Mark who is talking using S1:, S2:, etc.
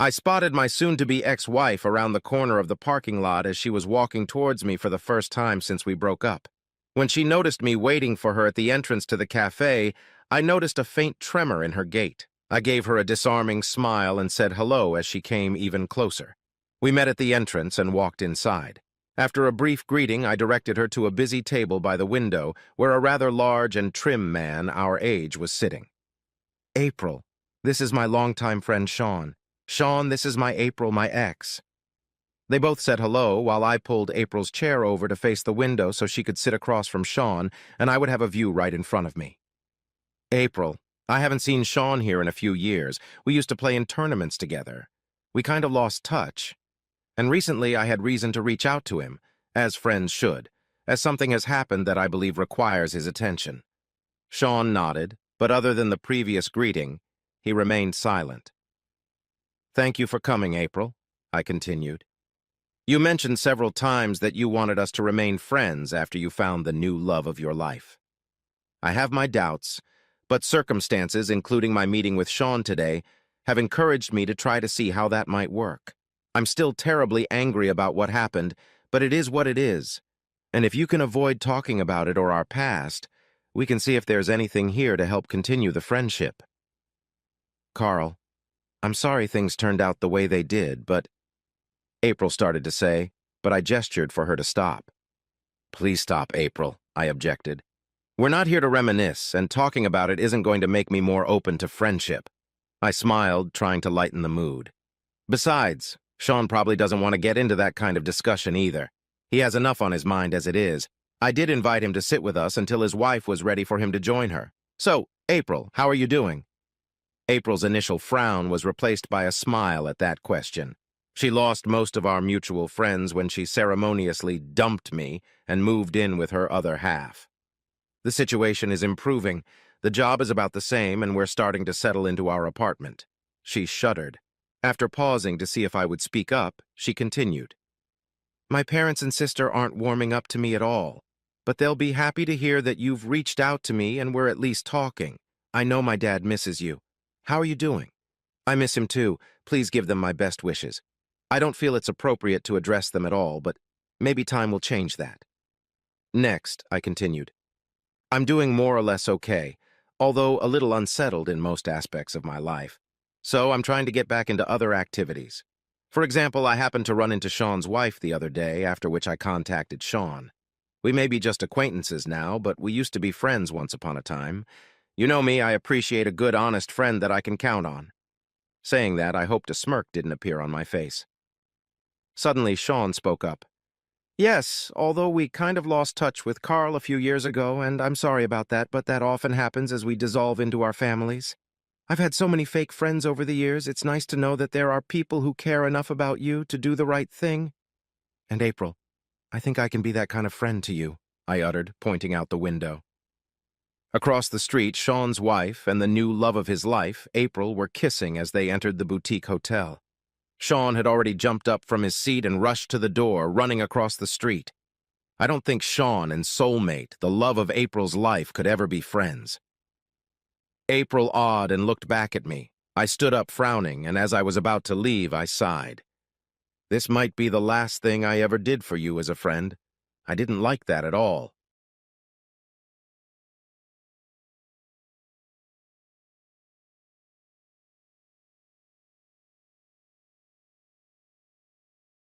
S1: I spotted my soon-to-be ex-wife around the corner of the parking lot as she was walking towards me for the first time since we broke up. When she noticed me waiting for her at the entrance to the cafe, I noticed a faint tremor in her gait. I gave her a disarming smile and said hello as she came even closer. We met at the entrance and walked inside. After a brief greeting, I directed her to a busy table by the window where a rather large and trim man our age was sitting. "April, this is my longtime friend Sean. Sean, this is my April, my ex." They both said hello while I pulled April's chair over to face the window so she could sit across from Sean and I would have a view right in front of me. "April, I haven't seen Sean here in a few years. We used to play in tournaments together. We kind of lost touch. And recently I had reason to reach out to him, as friends should, as something has happened that I believe requires his attention." Sean nodded, but other than the previous greeting, he remained silent. "Thank you for coming, April," I continued. "You mentioned several times that you wanted us to remain friends after you found the new love of your life. I have my doubts, but circumstances, including my meeting with Sean today, have encouraged me to try to see how that might work. I'm still terribly angry about what happened, but it is what it is. And if you can avoid talking about it or our past, we can see if there's anything here to help continue the friendship." "Carl, I'm sorry things turned out the way they did, but—" April started to say, but I gestured for her to stop. "Please stop, April," I objected. "We're not here to reminisce, and talking about it isn't going to make me more open to friendship." I smiled, trying to lighten the mood. "Besides, Sean probably doesn't want to get into that kind of discussion either. He has enough on his mind as it is. I did invite him to sit with us until his wife was ready for him to join her. So, April, how are you doing?" April's initial frown was replaced by a smile at that question. She lost most of our mutual friends when she ceremoniously dumped me and moved in with her other half. "The situation is improving. The job is about the same, and we're starting to settle into our apartment." She shuddered. After pausing to see if I would speak up, she continued. "My parents and sister aren't warming up to me at all, but they'll be happy to hear that you've reached out to me and we're at least talking. I know my dad misses you. How are you doing?" "I miss him too. Please give them my best wishes. I don't feel it's appropriate to address them at all, but maybe time will change that." "Next," I continued, "I'm doing more or less okay, although a little unsettled in most aspects of my life. So I'm trying to get back into other activities. For example, I happened to run into Sean's wife the other day, after which I contacted Sean. We may be just acquaintances now, but we used to be friends once upon a time. You know me, I appreciate a good, honest friend that I can count on." Saying that, I hoped a smirk didn't appear on my face. Suddenly, Sean spoke up. "Yes, although we kind of lost touch with Carl a few years ago, and I'm sorry about that, but that often happens as we dissolve into our families. I've had so many fake friends over the years, it's nice to know that there are people who care enough about you to do the right thing. And April, I think I can be that kind of friend to you," I uttered, pointing out the window. Across the street, Sean's wife and the new love of his life, April, were kissing as they entered the boutique hotel. Sean had already jumped up from his seat and rushed to the door, running across the street. I don't think Sean and soulmate, the love of April's life, could ever be friends. April awed and looked back at me. I stood up frowning, and as I was about to leave, I sighed. "This might be the last thing I ever did for you as a friend. I didn't like that at all."